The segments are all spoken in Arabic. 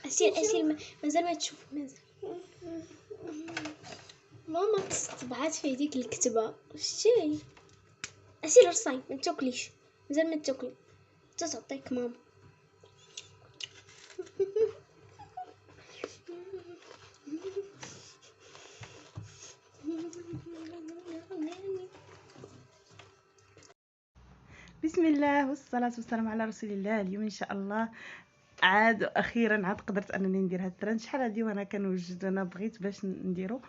اسيل مازال ما تشوف مازال. ماما تبعات في هذيك الكتبه شتي. اسيل رصاي ما تاكليش مازال ما تاكلي تعطيك ماما. بسم الله والصلاة والسلام على رسول الله. اليوم ان شاء الله عاد اخيرا قدرت انني ندير هاد الترند. شحال هادي وانا كنوجد، انا بغيت باش نديرو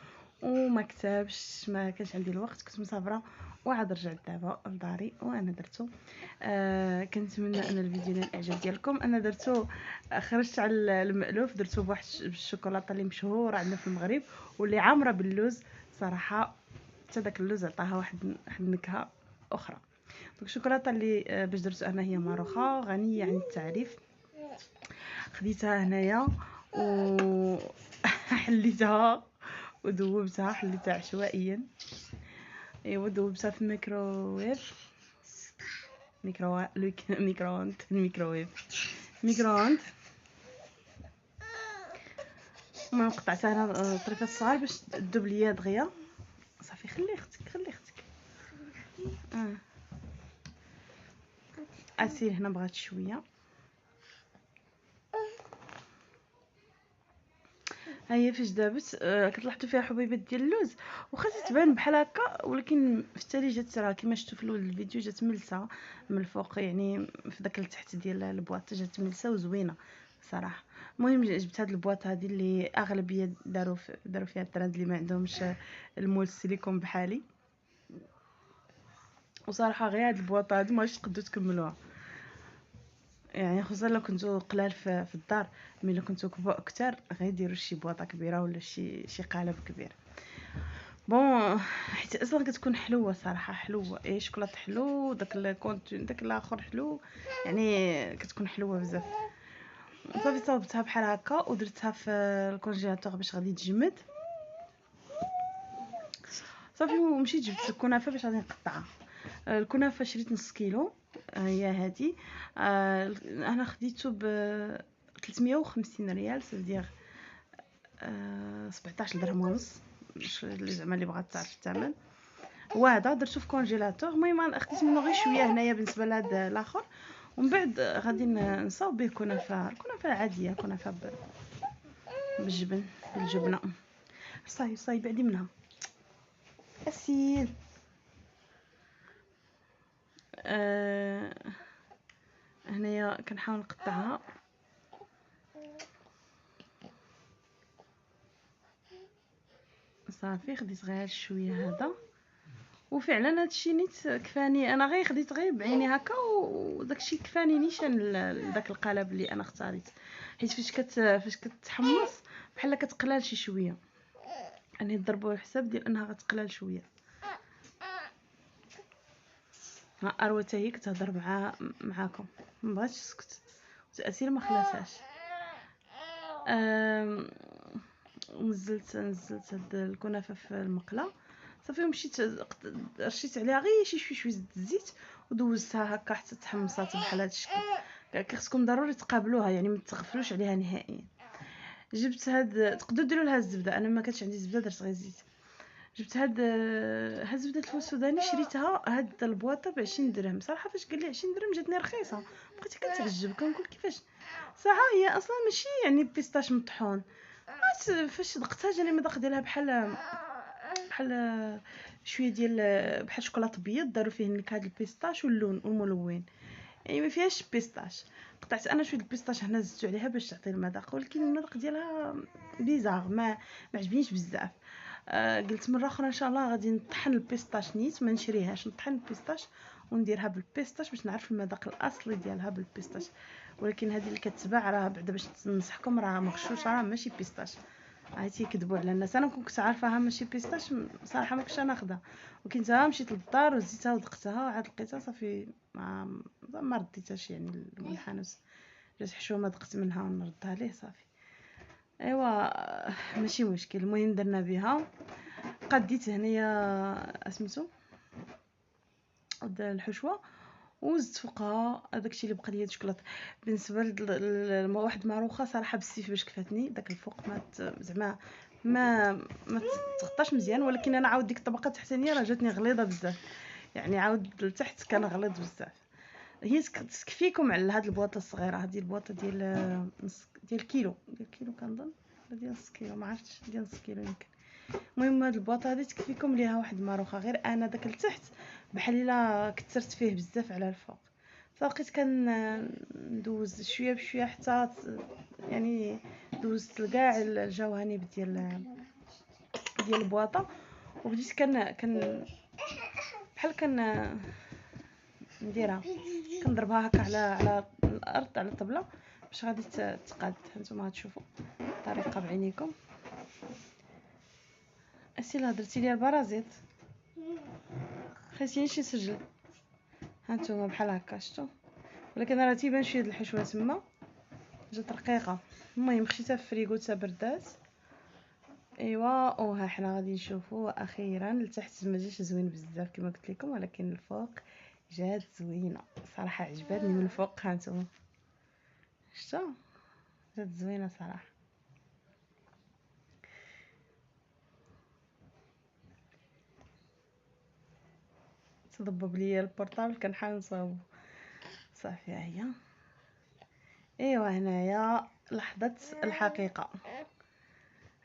وما كتبش، ما كانش عندي الوقت، كنت مسافره وعاد رجعت دابا لداري وانا درتو. كنتمنى ان الفيديو نال الاعجاب ديالكم. انا درتو خرجت على المألوف، درتو بواحد الشوكولاته اللي مشهوره عندنا في المغرب واللي عامره باللوز صراحه. حتى داك اللوز عطاها واحد النكهه اخرى. دونك الشوكولاته اللي باش درتو انا هي ماروخه غنيه عن التعريف. خديتها هنايا و حليتها وذوبتها، حليتها عشوائيا. ايوا ذوبتها في الميكروويف، ميكرووند. المهم قطعتها انا طريفات صغار باش تذوب ليا دغيا. صافي خلي اختك اسير هنا بغات شويه. ها هي فاش دابت كتلاحظوا فيها حبيبات ديال اللوز، واخا تبان بحال هكا ولكن في التالي جات راه كما شفتوا في الاول الفيديو جات ملسه من الفوق، يعني في داك التحت ديال البواط جات ملسه وزوينه صراحه. المهم جبت هاد البواط هادي اللي اغلبيه داروا فيها الترند اللي ما عندهمش المول السيليكون بحالي. وصراحه غير هاد البواط هادي ماش تقدروا تكملوها، يعني خصوصا لو كنتو قلال في الدار. ملي لو كنتو كتار غير ديروا شي بواطه كبيره ولا شي قالب كبير. بون حيت اصلا كتكون حلوه صراحه، حلوه اي شوكولاط حلو، داك الكونتون داك الاخر حلو، يعني كتكون حلوه بزاف. صافي صاوبتها بحال هكا ودرتها في الكونجيلاتور باش غادي تجمد. صافي ومشيت جبت الكنافه باش غادي نقطعها. الكنافه شريت نص كيلو، هي هادي. انا خديته ب 350 ريال، سافدير 17 درهم ونص، زعما اللي بغات تعرف الثمن. وهذا درتو في كونجيلاتور. المهم خديت منه غير شويه هنايا بالنسبه لهذا الاخر، ومن بعد غادي نصاوب به الكنافه العاديه، كنافه بالجبنه. صاي بعدي منها اسيل. هنايا كنحاول نقطعها. صافي خديت غير شويه هذا، وفعلا هادشي نيت كفاني. انا غير خديت غير بعيني هكا وداكشي كفاني نيشان لداك القالب اللي انا اختاريت. حيت فاش كتحمص بحال كتقلال شي شويه، يعني ضربوا الحساب ديال انها غتقلال شويه. ها اروى حتى هي كتهضر معاكم، ما بغاتش تسكت، تاثير ما خلاصهاش. نزلت هاد الكنافه في المقله. صافي ومشيت رشيت عليها غير شويه الزيت ودوزتها هكا حتى تحمصات بحال هذا الشكل. خصكم ضروري تقابلوها، يعني ما تغفلوش عليها نهائيا. جبت هاد، تقدروا ديروا لها الزبده، انا ما كانش عندي زبده درت غير زيت. جبت هاد زبده الفول السوداني، شريتها هاد البواطه ب 20 درهم. صراحه فاش قال لي 20 درهم جاتني رخيصه، بقيت كنتعجب كنقول كيفاش. صراحه هي اصلا ماشي يعني بيستاش مطحون، فاش دقتها جاني المذاق ديالها بحال شويه ديال بحال شوكولاط ابيض داروا فيه النكهه ديال البيستاش واللون والملون، يعني ما فيهاش بيستاش. قطعت انا شويه البيستاش هنا زدت عليها باش تعطي المذاق، ولكن المذاق ديالها بيزار، ما عجبنيش بزاف. قلت مره اخرى ان شاء الله غادي نطحن البيستاش نيت، ما نشريهاش، نطحن البيستاش ونديرها بالبيستاش باش نعرف المذاق الاصلي ديالها بالبيستاش. ولكن هذه اللي كتباع راه بعدا باش ننصحكم راه مغشوشه، راه ماشي بيستاش، عيتي يكذبوا على الناس. انا كنت عارفاها ماشي بيستاش صراحه، ما كنتش ناخذها، وكنت مشيت للدار وزيتها ودقتها وعاد لقيتها صافي ما رديتهاش، يعني المنحنى جات حشومه دقت منها ونردها ليه صافي. ايوا ماشي مشكل. المهم درنا بها، قديت هنايا سميتو الحشوه وزدت فوقها داكشي اللي بقى ليا الشوكولاط. بالنسبه واحد الماروخه صراحه بالسيف باش كفاتني، داك الفوق ما زعما ما تغطاش مزيان، ولكن انا عاود ديك الطبقه التحتانيه راه جاتني غليظه بزاف، يعني عاود لتحت كان غليظ بزاف. هي تكفيكم على هاد البواطه الصغيره، هذه البواطه ديال كيلو كنظن، ولا ديال نص كيلو، ما عرفتش، ديال نص كيلو يمكن. المهم هاد البواطه هذه تكفيكم ليها واحد الماروخه، غير انا داك لتحت بحال الا كثرت فيه بزاف على الفوق، فبقيت ندوز شويه بشويه حتى يعني دوزت لكاع الجوانب ديال البواطه، وبديت بحال نديرها كنضربها هكا على الارض، على الطبله، باش غادي تقاد. هانتوما غتشوفوا الطريقه بعينيكم. اسيلا درتي لي البرازيت، خليتينيش نسجل. هانتوما بحال هكا شفتوا، ولكن راه تيبان شويه د الحشوه تما، جات رقيقه. المهم خشيتها في الفريغو حتى بردات. ايوا وها حنا غادي نشوفوا اخيرا لتحت ما جاش زوين بزاف كما قلت لكم، ولكن الفوق جات زوينه صراحه، عجباتني من الفوق. هانتوما شفتوا جات زوينه صراحه. تضبب ليا البورطابل كنحاول نصاوب صافي. ها هي. ايوا هنايا لحظه الحقيقه.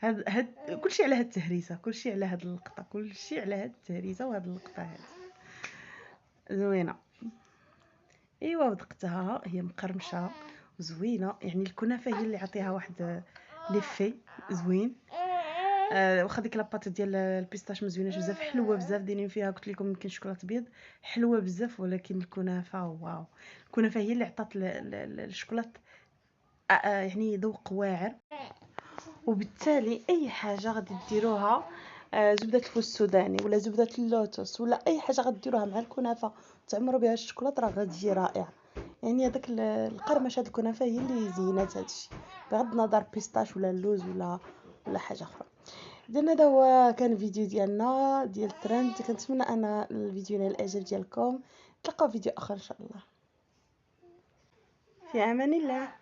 هاد كلشي على هاد التهريسه، كلشي على هاد اللقطه، كلشي على هاد التهريسه وهاد اللقطه هادي زوينه. ايوا ودقتها، هي مقرمشه وزوينه، يعني الكنافه هي اللي عطيها واحد ليفي زوين. واخا ديك لاباط ديال البيستاش مزوينه بزاف، حلوه بزاف، دايرين فيها قلت لكم يمكن شوكولاط ابيض، حلوه بزاف. ولكن الكنافه واو، الكنافه هي اللي عطات الشوكولاط يعني ذوق واعر. وبالتالي اي حاجه غادي ديروها، زبده الفول السوداني ولا زبده اللوتس ولا اي حاجه غديروها مع الكنافه تعمروا بها الشوكولاط، راه غتجي رائعه. يعني هذاك القرمشه د الكنافه هي اللي زينات هادشي، بغض النظر بيستاش ولا اللوز ولا حاجه اخرى. اذا هذا هو كان الفيديو ديالنا ديال الترند. كنتمنى ان الفيديو ينال الاعجاب ديالكم. نتلاقاو فيديو اخر ان شاء الله. في امان الله.